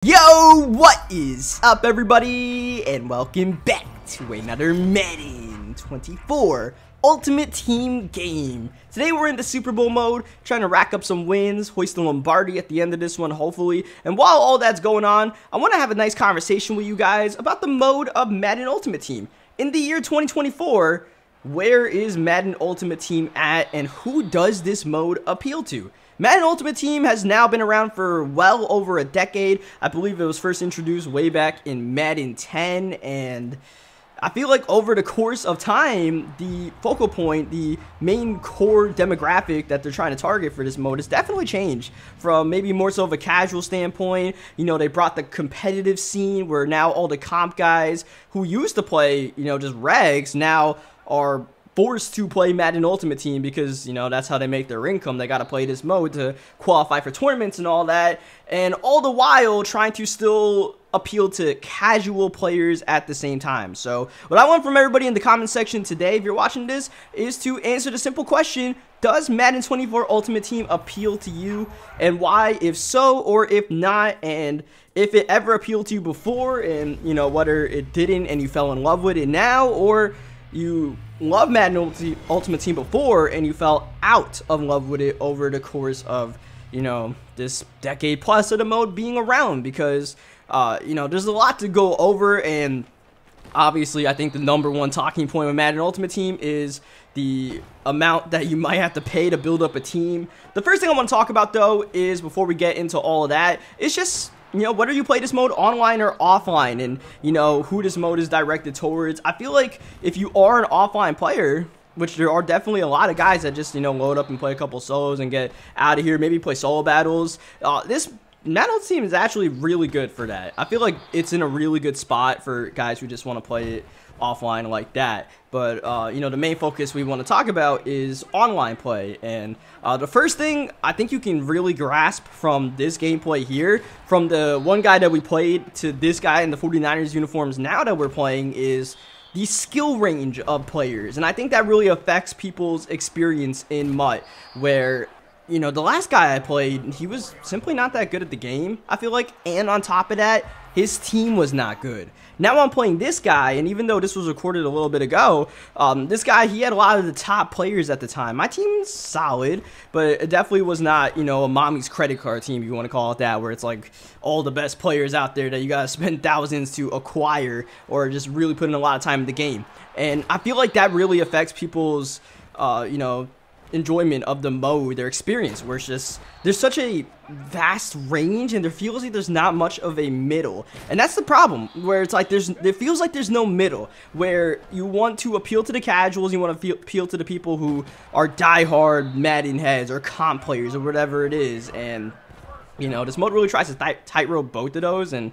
Yo, what is up everybody, and welcome back to another Madden 24 Ultimate Team game. Today we're in the Super Bowl mode, trying to rack up some wins, hoist the Lombardi at the end of this one hopefully. And while all that's going on, I want to have a nice conversation with you guys about the mode of Madden Ultimate Team. In the year 2024, where is Madden Ultimate Team at, and who does this mode appeal to? Madden Ultimate Team has now been around for well over a decade. I believe it was first introduced way back in Madden 10, and I feel like over the course of time, the focal point, the main core demographic that they're trying to target for this mode has definitely changed from maybe more so of a casual standpoint. You know, they brought the competitive scene where now all the comp guys who used to play, you know, just regs now are forced to play Madden Ultimate Team because, you know, that's how they make their income. They got to play this mode to qualify for tournaments and all that, and all the while trying to still appeal to casual players at the same time. So what I want from everybody in the comment section today, if you're watching this, is to answer the simple question: does Madden 24 Ultimate Team appeal to you, and why, if so or if not, and if it ever appealed to you before, and, you know, whether it didn't and you fell in love with it now, or you love Madden Ultimate Team before and you fell out of love with it over the course of, you know, this decade plus of the mode being around. Because you know, there's a lot to go over, and obviously I think the #1 talking point with Madden Ultimate Team is the amount that you might have to pay to build up a team. The first thing I want to talk about, though, is, before we get into all of that, it's just, you know, whether you play this mode online or offline, and, you know, who this mode is directed towards. I feel like if you are an offline player, which there are definitely a lot of guys that just, you know, load up and play a couple solos and get out of here, maybe play solo battles, this Madden Ultimate Team is actually really good for that. I feel like it's in a really good spot for guys who just want to play it offline like that. But you know, the main focus we want to talk about is online play. And the first thing I think you can really grasp from this gameplay here, from the one guy that we played to this guy in the 49ers uniforms now that we're playing, is the skill range of players. And I think that really affects people's experience in MUT, where, you know, the last guy I played, he was simply not that good at the game, I feel like, and on top of that, his team was not good. Now I'm playing this guy, and even though this was recorded a little bit ago, this guy, he had a lot of the top players at the time. My team's solid, but it definitely was not, you know, a mommy's credit card team, if you want to call it that, where it's like all the best players out there that you gotta spend thousands to acquire, or just really put in a lot of time in the game. And I feel like that really affects people's, you know, enjoyment of the mode, their experience, where it's just, there's such a vast range, and there feels like there's not much of a middle. And that's the problem, where it's like it feels like there's no middle, where you want to appeal to the casuals, you want to appeal to the people who are diehard Madden heads or comp players or whatever it is. And, you know, this mode really tries to tightrope both of those, and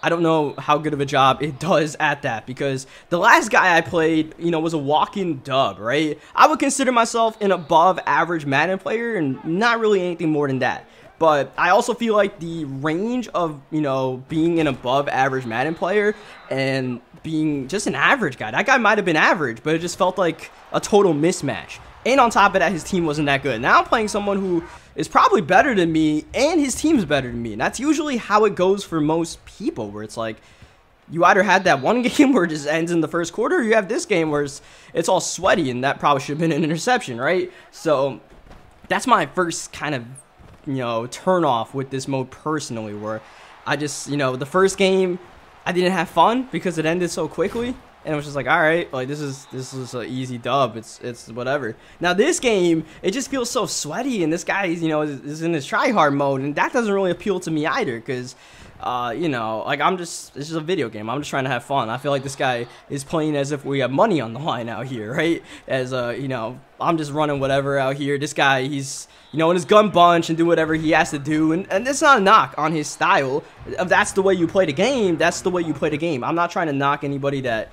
I don't know how good of a job it does at that, because the last guy I played, you know, was a walk-in dub, right? I would consider myself an above average Madden player, and not really anything more than that. But I also feel like the range of, you know, being an above average Madden player and being just an average guy, that guy might have been average, but it just felt like a total mismatch. And on top of that, his team wasn't that good. Now I'm playing someone who is probably better than me, and his team's better than me. And that's usually how it goes for most people, where it's like, you either had that one game where it just ends in the first quarter, or you have this game where it's all sweaty, and that probably should have been an interception, right? So that's my first kind of, you know, turn off with this mode personally, where I just, you know, the first game I didn't have fun because it ended so quickly. And it was just like, all right, like, this is an easy dub. It's whatever. Now this game, it just feels so sweaty, and this guy, you know, is in his try-hard mode, and that doesn't really appeal to me either, because, you know, like, this is a video game. I'm just trying to have fun. I feel like this guy is playing as if we have money on the line out here, right? As, you know, I'm just running whatever out here. This guy, he's, you know, in his gun bunch and do whatever he has to do, and it's not a knock on his style. If that's the way you play the game, that's the way you play the game. I'm not trying to knock anybody that,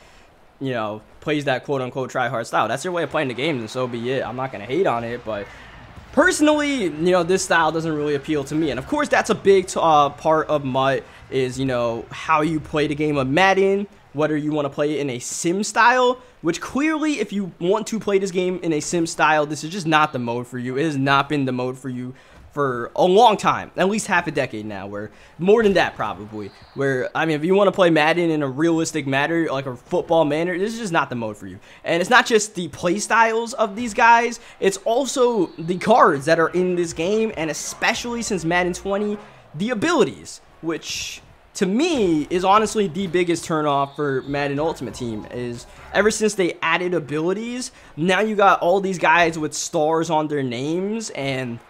you know, plays that quote-unquote try-hard style. That's their way of playing the game, and so be it. I'm not going to hate on it, but personally, you know, this style doesn't really appeal to me. And of course, that's a big part of MUT, is, you know, how you play the game of Madden, whether you want to play it in a sim style, which clearly, if you want to play this game in a sim style, this is just not the mode for you. It has not been the mode for you for a long time, at least half a decade now, where more than that probably, where, I mean, if you want to play Madden in a realistic manner, like a football manner, this is just not the mode for you. And it's not just the play styles of these guys, it's also the cards that are in this game, and especially since Madden 20, the abilities, which to me is honestly the biggest turnoff for Madden Ultimate Team. Is ever since they added abilities, now you got all these guys with stars on their names, and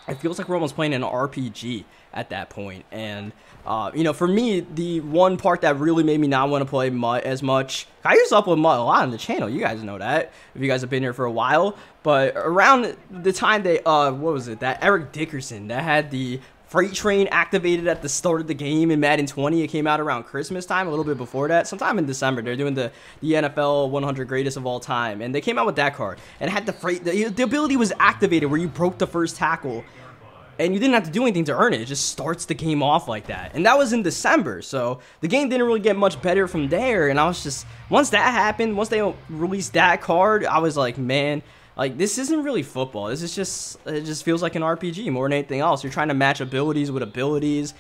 it feels like we're almost playing an RPG at that point. And you know, for me, the one part that really made me not want to play MUT as much, I used to upload MUT a lot on the channel, you guys know that, if you guys have been here for a while, but around the time they, what was it, that Eric Dickerson, that had the Freight Train activated at the start of the game in Madden 20. It came out around Christmas time, a little bit before that, sometime in December. They're doing the NFL 100 greatest of all time, and they came out with that card, and it had the ability was activated where you broke the first tackle, and you didn't have to do anything to earn it. It just starts the game off like that, and that was in December, so the game didn't really get much better from there. And I was just, once that happened, once they released that card, I was like, man, like, this isn't really football. This is just, it just feels like an RPG more than anything else. You're trying to match abilities with abilities.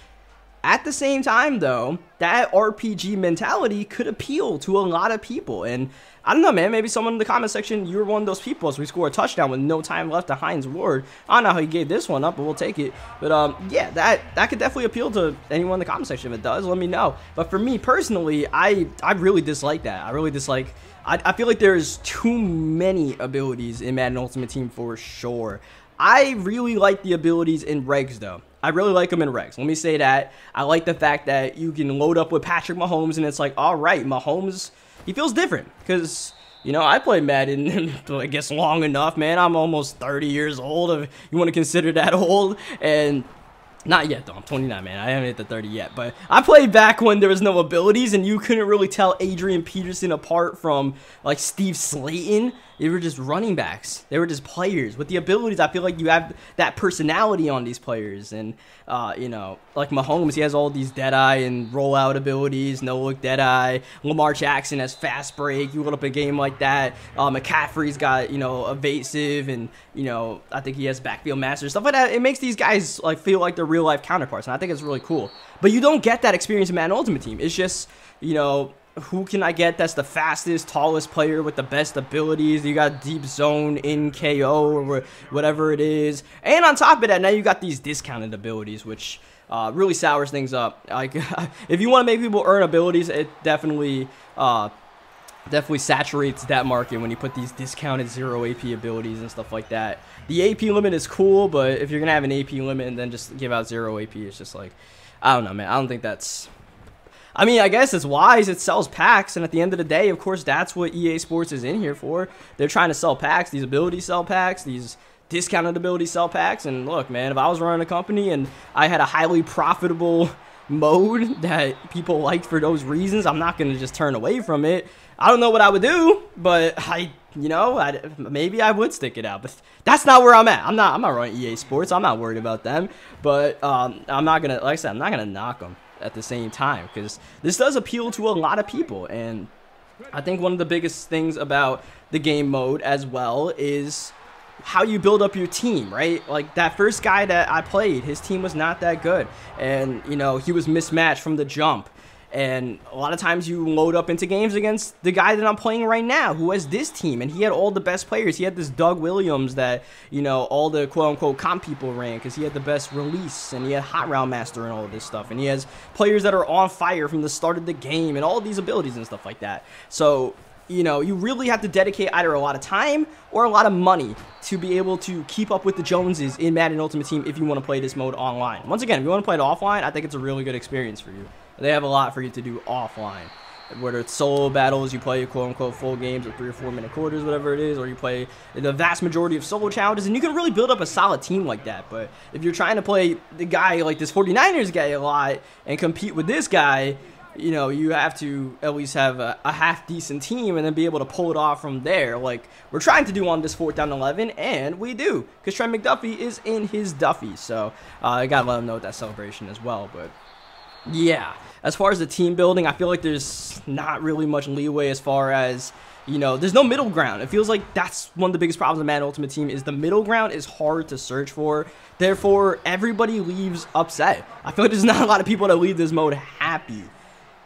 At the same time, though, that RPG mentality could appeal to a lot of people. And I don't know, man, maybe someone in the comment section, you were one of those people. So we score a touchdown with no time left to Hines Ward. I don't know how he gave this one up, but we'll take it. But yeah, that could definitely appeal to anyone in the comment section. If it does, let me know. But for me personally, I really dislike that. I really dislike, I feel like there's too many abilities in Madden Ultimate Team for sure. I really like the abilities in regs, though. I really like them in regs. Let me say that. I like the fact that you can load up with Patrick Mahomes, and it's like, all right, Mahomes, he feels different. Because, you know, I played Madden, I guess, long enough, man. I'm almost 30 years old, if you want to consider that old. And not yet, though. I'm 29, man. I haven't hit the 30 yet. But I played back when there was no abilities, and you couldn't really tell Adrian Peterson apart from, like, Steve Slayton. They were just running backs. They were just players. With the abilities, I feel like you have that personality on these players. And, you know, like Mahomes, he has all these Deadeye and rollout abilities, no-look Deadeye. Lamar Jackson has fast break. You load up a game like that. McCaffrey's got, you know, evasive, and, you know, I think he has backfield master, stuff like that. It makes these guys, like, feel like they're real-life counterparts, and I think it's really cool. But you don't get that experience in Madden Ultimate Team. It's just, you know, who can I get that's the fastest, tallest player with the best abilities? You got deep zone in KO or whatever it is. And on top of that, now you got these discounted abilities, which really sours things up. Like, if you want to make people earn abilities, it definitely saturates that market when you put these discounted 0 AP abilities and stuff like that. The AP limit is cool, but if you're going to have an AP limit and then just give out 0 AP, it's just like, I don't know, man. I don't think that's, I mean, I guess it's wise. It sells packs, and at the end of the day, of course, that's what EA Sports is in here for. They're trying to sell packs. These abilities sell packs. These discounted abilities sell packs. And look, man, if I was running a company and I had a highly profitable mode that people liked for those reasons, I'm not going to just turn away from it. I don't know what I would do, but you know, maybe I would stick it out. But that's not where I'm at. I'm not running EA Sports. I'm not worried about them. But I'm not gonna, like I said, I'm not gonna knock them at the same time, because this does appeal to a lot of people. And I think one of the biggest things about the game mode as well is how you build up your team, right? Like that first guy that I played, his team was not that good, and you know, he was mismatched from the jump. And a lot of times you load up into games against the guy that I'm playing right now, who has this team, and he had all the best players. He had this Doug Williams that, you know, all the quote-unquote comp people ran, because he had the best release, and he had Hot Round Master and all of this stuff. And he has players that are on fire from the start of the game, and all these abilities and stuff like that. So, you know, you really have to dedicate either a lot of time or a lot of money to be able to keep up with the Joneses in Madden Ultimate Team if you want to play this mode online. Once again, if you want to play it offline, I think it's a really good experience for you. They have a lot for you to do offline. Whether it's solo battles, you play quote-unquote full games of 3 or 4 minute quarters, whatever it is, or you play the vast majority of solo challenges, and you can really build up a solid team like that. But if you're trying to play the guy like this 49ers guy a lot and compete with this guy, you know, you have to at least have a half-decent team and then be able to pull it off from there, like we're trying to do on this 4th down 11, and we do, because Trent McDuffie is in his Duffy. So I gotta let him know that celebration as well. But yeah, as far as the team building, I feel like there's not really much leeway as far as, you know, there's no middle ground. It feels like that's one of the biggest problems of Madden Ultimate Team is the middle ground is hard to search for. Therefore, everybody leaves upset. I feel like there's not a lot of people that leave this mode happy.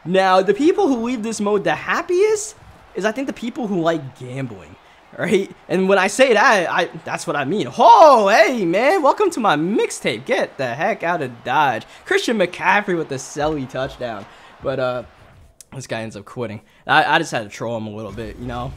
Now, the people who leave this mode the happiest is, I think, the people who like gambling, right? And when I say that, that's what I mean. Oh, hey, man, welcome to my mixtape. Get the heck out of Dodge. Christian McCaffrey with the selly touchdown. But, this guy ends up quitting. I just had to troll him a little bit, you know?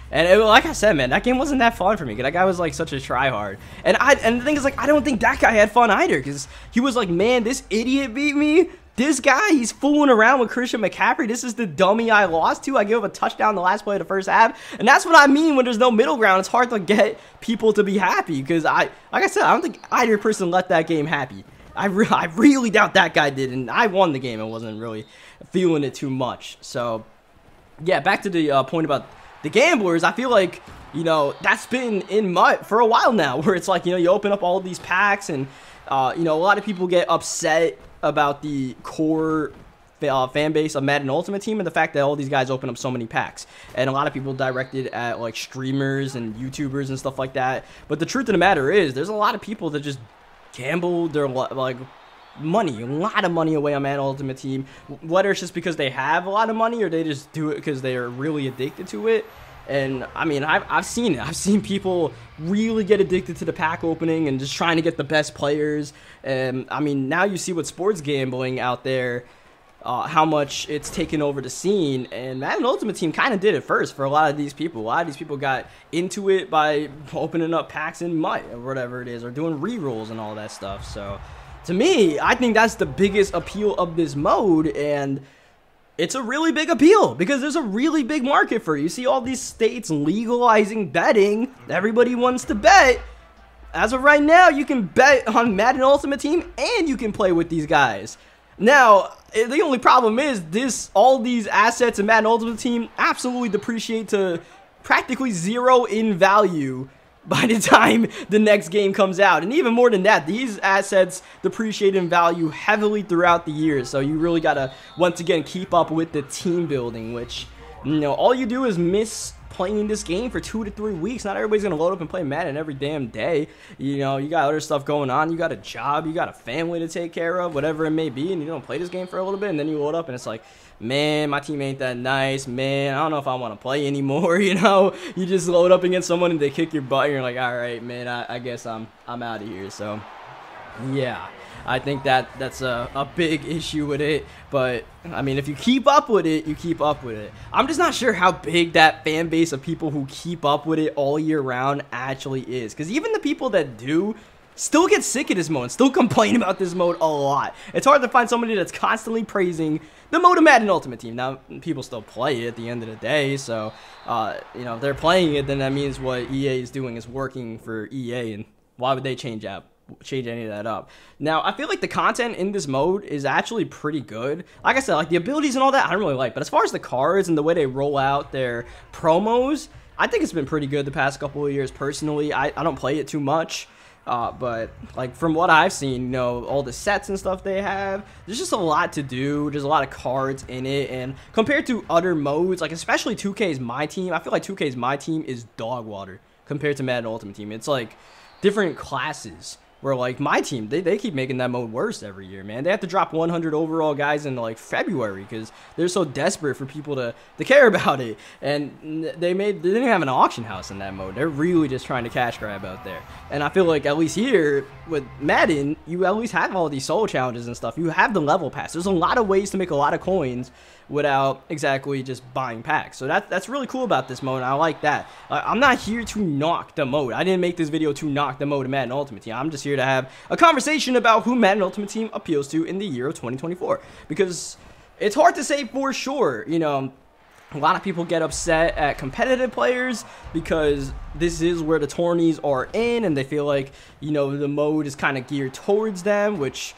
And like I said, man, that game wasn't that fun for me. That guy was like such a tryhard. And the thing is, like, I don't think that guy had fun either. Because he was like, man, this idiot beat me. This guy, he's fooling around with Christian McCaffrey. This is the dummy I lost to. I gave up a touchdown the last play of the first half. And that's what I mean when there's no middle ground. It's hard to get people to be happy. Because like I said, I don't think either person let that game happy. I really doubt that guy did. And I won the game and wasn't really feeling it too much. So, yeah, back to the point about the gamblers. I feel like, you know, that's been in MUT for a while now. Where it's like, you know, you open up all of these packs and, you know, a lot of people get upset about the core fan base of Madden Ultimate Team and the fact that all these guys open up so many packs, and a lot of people directed at like streamers and YouTubers and stuff like that. But the truth of the matter is, there's a lot of people that just gamble their like money, a lot of money away on Madden Ultimate Team, whether it's just because they have a lot of money or they just do it because they are really addicted to it. And I mean, I've seen it. I've seen people really get addicted to the pack opening and just trying to get the best players. And I mean, now you see with sports gambling out there, how much it's taken over the scene. And Madden Ultimate Team kind of did it first for a lot of these people. A lot of these people got into it by opening up packs in MUT or whatever it is, or doing rerolls and all that stuff. So to me, I think that's the biggest appeal of this mode. And it's a really big appeal because there's a really big market for it. You see all these states legalizing betting. Everybody wants to bet. As of right now, you can bet on Madden Ultimate Team and you can play with these guys. Now, the only problem is all these assets in Madden Ultimate Team absolutely depreciate to practically zero in value by the time the next game comes out. And even more than that, these assets depreciate in value heavily throughout the years. So you really got to, once again, keep up with the team building, which, you know, all you do is miss playing this game for 2 to 3 weeks. Not everybody's going to load up and play Madden every damn day. You know, you got other stuff going on. You got a job. You got a family to take care of, whatever it may be. And you don't play this game for a little bit. And then you load up and it's like, man, my team ain't that nice. Man, I don't know if I want to play anymore. You know, you just load up against someone and they kick your butt. And you're like, all right, man, I guess I'm out of here. So, yeah. I think that's a big issue with it. But, I mean, if you keep up with it, you keep up with it. I'm just not sure how big that fan base of people who keep up with it all year round actually is. Because even the people that do still get sick of this mode, still complain about this mode a lot. It's hard to find somebody that's constantly praising the mode of Madden Ultimate Team. Now, people still play it at the end of the day. So, you know, if they're playing it, then that means what EA is doing is working for EA. And why would they change any of that up? Now, I feel like the content in this mode is actually pretty good. Like I said, like the abilities and all that, I don't really like. But as far as the cards and the way they roll out their promos, I think it's been pretty good the past couple of years. Personally, I don't play it too much. But like from what I've seen, you know, all the sets and stuff they have, there's just a lot to do. There's a lot of cards in it, and compared to other modes, like especially 2K's My Team, I feel like 2K's My Team is dog water compared to Madden Ultimate Team. It's like different classes. Where like My Team, they keep making that mode worse every year, man. They have to drop 100 overall guys in like February because they're so desperate for people to care about it. And they didn't have an auction house in that mode. They're really just trying to cash grab out there. And I feel like at least here with Madden, you at least have all these solo challenges and stuff. You have the level pass. There's a lot of ways to make a lot of coins without exactly just buying packs. So that's really cool about this mode, and I like that. I'm not here to knock the mode. I didn't make this video to knock the mode of Madden Ultimate Team. I'm just here to have a conversation about who Madden Ultimate Team appeals to in the year of 2024. Because it's hard to say for sure, you know, a lot of people get upset at competitive players because this is where the tourneys are in, and they feel like, you know, the mode is kind of geared towards them, which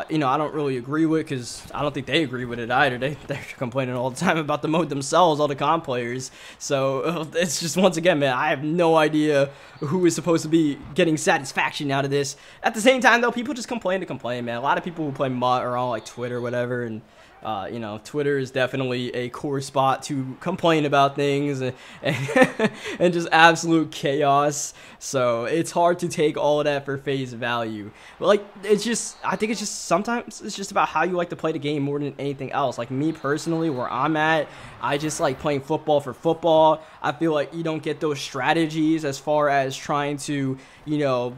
you know, I don't really agree with, because I don't think they agree with it either. They're complaining all the time about the mode themselves, all the comp players. So it's just, once again, man, I have no idea who is supposed to be getting satisfaction out of this. At the same time, though, people just complain to complain, man. A lot of people who play MUT are on like Twitter or whatever, and You know, Twitter is definitely a core spot to complain about things and just absolute chaos. So it's hard to take all of that for face value. But like, I think it's just sometimes it's just about how you like to play the game more than anything else. Like me personally, where I'm at, I just like playing football for football. I feel like you don't get those strategies as far as trying to, you know,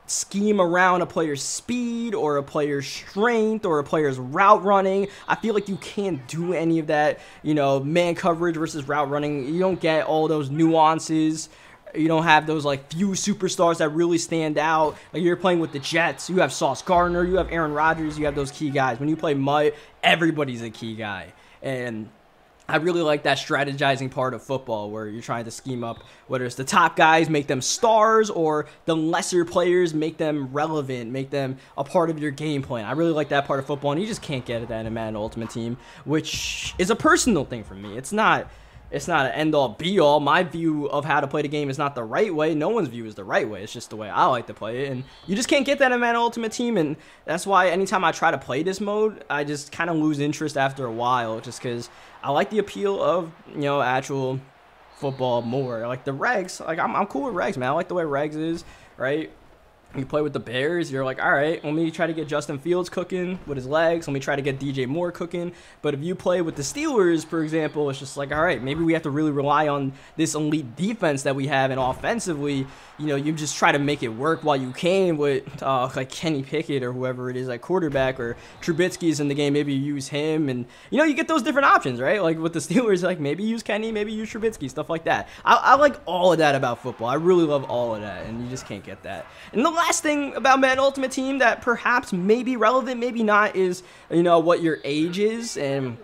scheme around a player's speed or a player's strength or a player's route running. I feel like you can't do any of that, you know, man coverage versus route running. You don't get all those nuances. You don't have those like few superstars that really stand out. Like you're playing with the Jets, you have Sauce Gardner, you have Aaron Rodgers, you have those key guys. When you play MUT, everybody's a key guy. And I really like that strategizing part of football where you're trying to scheme up whether it's the top guys, make them stars, or the lesser players, make them relevant, make them a part of your game plan. I really like that part of football, and you just can't get that in Madden Ultimate Team, which is a personal thing for me. It's not an end-all, be-all. My view of how to play the game is not the right way. No one's view is the right way. It's just the way I like to play it, and you just can't get that in Madden Ultimate Team, and that's why anytime I try to play this mode, I just kind of lose interest after a while, just because I like the appeal of, you know, actual football more. Like the regs, like I'm cool with regs, man. I like the way regs is, right? You play with the Bears, you're like, all right, let me try to get Justin Fields cooking with his legs. Let me try to get DJ Moore cooking. But if you play with the Steelers, for example, it's just like, all right, maybe we have to really rely on this elite defense that we have. And offensively, you know, you just try to make it work while you can with like Kenny Pickett or whoever it is, like quarterback, or Trubisky's in the game. Maybe you use him, and, you know, you get those different options, right? Like with the Steelers, like maybe use Kenny, maybe use Trubisky, stuff like that. I like all of that about football. I really love all of that, and you just can't get that. And the last thing about Madden Ultimate Team that perhaps may be relevant, maybe not, is, you know, what your age is. And,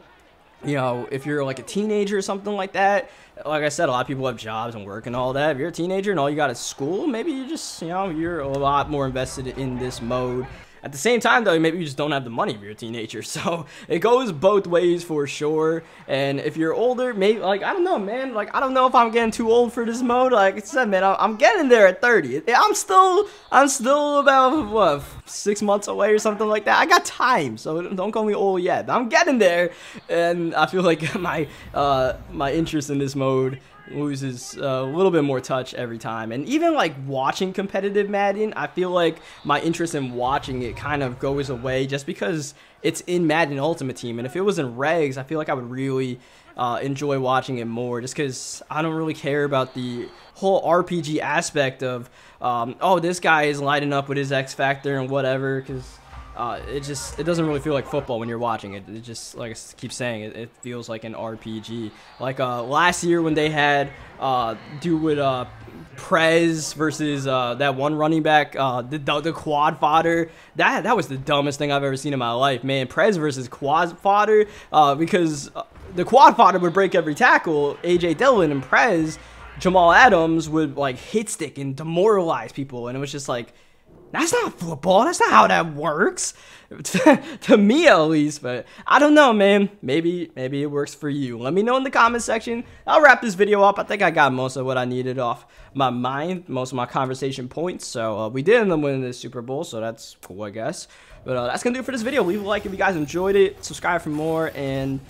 you know, if you're like a teenager or something like that, like I said, a lot of people have jobs and work and all that. If you're a teenager and all you got is school, maybe you just, you know, you're a lot more invested in this mode. At the same time, though, maybe you just don't have the money if you're a teenager. So it goes both ways for sure. And if you're older, maybe, like, I don't know, man. Like, I don't know if I'm getting too old for this mode. Like I said, man, I'm getting there at 30. I'm still about, what, 6 months away or something like that. I got time, so don't call me old yet. But I'm getting there. And I feel like my interest in this mode loses a little bit more touch every time. And even like watching competitive Madden, I feel like my interest in watching it kind of goes away just because it's in Madden Ultimate Team. And if it was in regs, I feel like I would really enjoy watching it more, just because I don't really care about the whole RPG aspect of oh, this guy is lighting up with his X Factor and whatever, because it doesn't really feel like football when you're watching it. It just, like I keep saying, it feels like an RPG. Like last year when they had dude with Prez versus that one running back, the quad fodder. That was the dumbest thing I've ever seen in my life, man. Prez versus quad fodder, because the quad fodder would break every tackle. AJ Dillon and Prez, Jamal Adams would like hit stick and demoralize people, and it was just like, that's not football. That's not how that works. To me, at least. But I don't know, man. Maybe it works for you. Let me know in the comment section. I'll wrap this video up. I think I got most of what I needed off my mind, most of my conversation points. So we did end up winning this Super Bowl, so that's cool, I guess. But that's going to do it for this video. Leave a like if you guys enjoyed it. Subscribe for more. And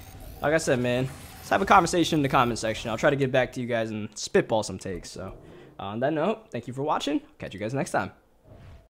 like I said, man, let's have a conversation in the comment section. I'll try to get back to you guys and spitball some takes. So on that note, thank you for watching. Catch you guys next time.